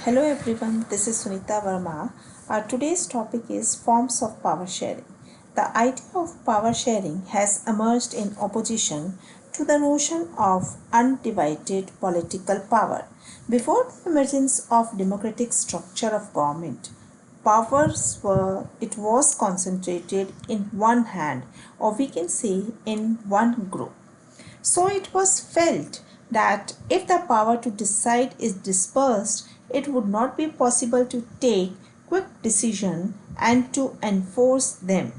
Hello everyone, this is Sunita Verma. Our today's topic is forms of power sharing. The idea of power sharing has emerged in opposition to the notion of undivided political power. Before the emergence of democratic structure of government, it was concentrated in one hand, or we can say in one group. So it was felt that if the power to decide is dispersed, it would not be possible to take quick decision and to enforce them.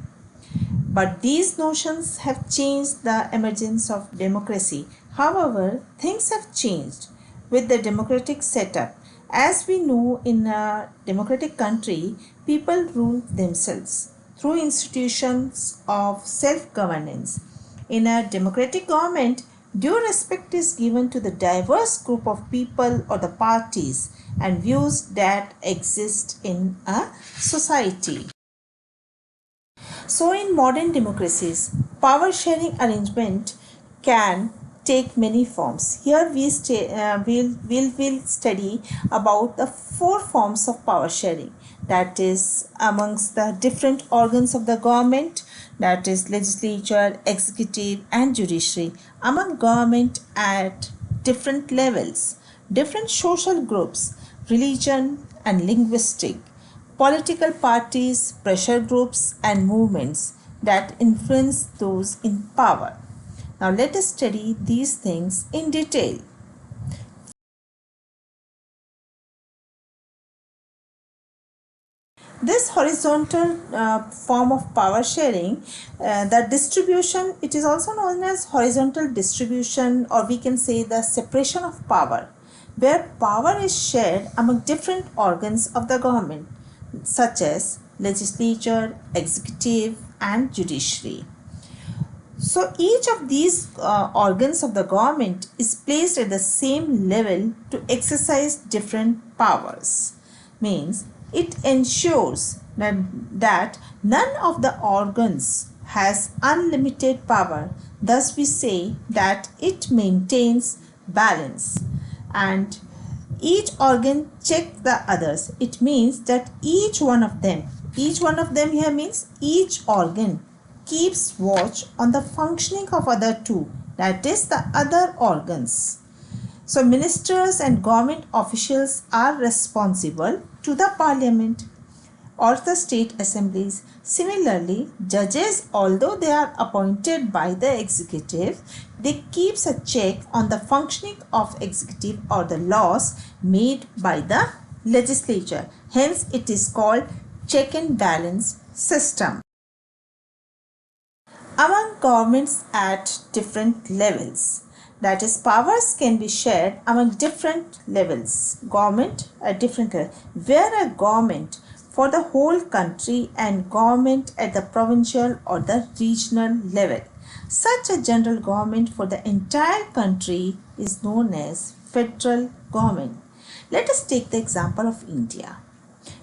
But these notions have changed the emergence of democracy. However, things have changed with the democratic setup. As we know, in a democratic country, people rule themselves through institutions of self-governance. In a democratic government, due respect is given to the diverse group of people or the parties and views that exist in a society. So, in modern democracies, power sharing arrangement can take many forms. Here we'll study about the four forms of power sharing, that is amongst the different organs of the government, that is legislature, executive and judiciary, among government at different levels, different social groups, religion and linguistic, political parties, pressure groups and movements that influence those in power. Now let us study these things in detail. This horizontal form of power sharing, the distribution, it is also known as horizontal distribution, or we can say the separation of power, where power is shared among different organs of the government such as legislature, executive and judiciary. So each of these organs of the government is placed at the same level to exercise different powers. Means it ensures that none of the organs has unlimited power. Thus we say that it maintains balance and each organ check the others. It means that each one of them here means each organ keeps watch on the functioning of other two, that is the other organs. So ministers and government officials are responsible to the parliament or the state assemblies. Similarly, judges, although they are appointed by the executive, they keeps a check on the functioning of executive or the laws made by the legislature. Hence, it is called check and balance system. Among governments at different levels, that is powers can be shared among different levels, government at different levels, where a government for the whole country and government at the provincial or the regional level. Such a general government for the entire country is known as federal government. Let us take the example of India.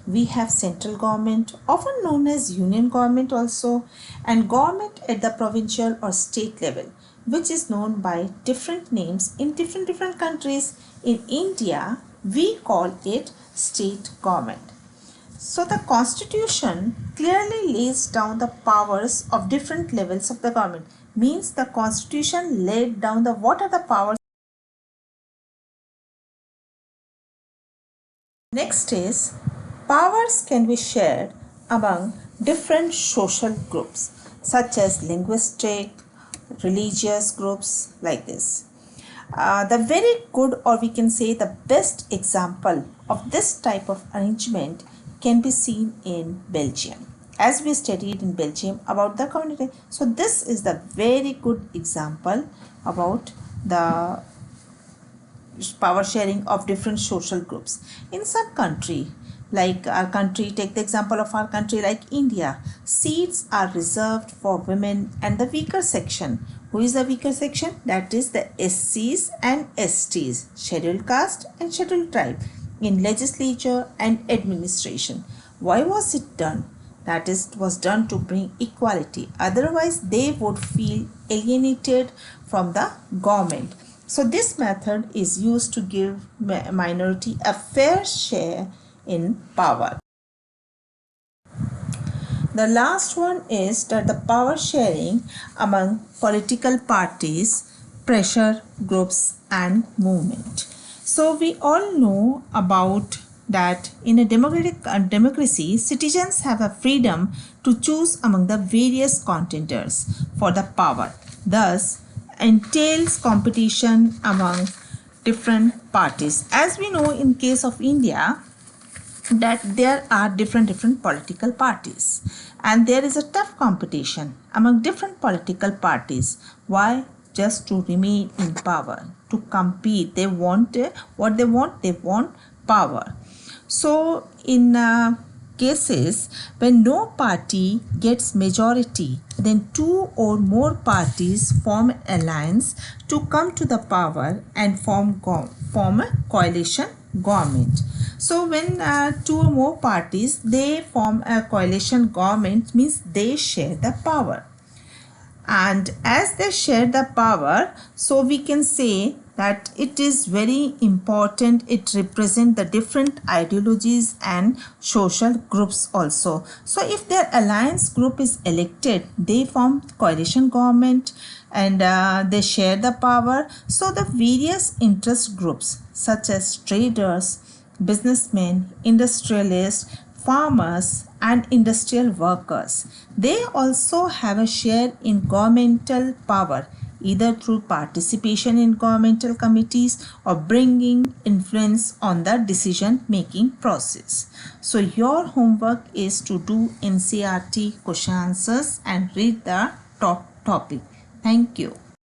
We have central government, often known as union government also, and government at the provincial or state level, which is known by different names in different countries. In India, we call it state government. So the constitution clearly lays down the powers of different levels of the government. Means the constitution laid down the what are the powers. Next is powers can be shared among different social groups such as linguistic, religious groups like this. The very good, or we can say the best example of this type of arrangement can be seen in Belgium, as we studied in Belgium about the community. So this is the very good example about the power sharing of different social groups. In some country, like our country, take the example of our country like India, seats are reserved for women and the weaker section. Who is the weaker section? That is the SCs and STs, scheduled caste and scheduled tribe, in legislature and administration. Why was it done? That is, it was done to bring equality. Otherwise, they would feel alienated from the government. So this method is used to give minority a fair share in power. The last one is that the power sharing among political parties, pressure groups and movement. So we all know about that in a democracy, citizens have a freedom to choose among the various contenders for the power. Thus, entails competition among different parties. As we know in case of India, that there are different political parties and there is a tough competition among different political parties. Why? Just to remain in power, to compete. They want what they want power. So in cases when no party gets majority, then two or more parties form an alliance to come to the power and form a coalition government. So when two or more parties they form a coalition government, means they share the power. And as they share the power, so we can say that it is very important. It represents the different ideologies and social groups also. So if their alliance group is elected, they form coalition government and they share the power. So the various interest groups such as traders, businessmen, industrialists, farmers and industrial workers, they also have a share in governmental power, either through participation in governmental committees or bringing influence on the decision making process. So your homework is to do NCERT question answers and read the top topic. Thank you.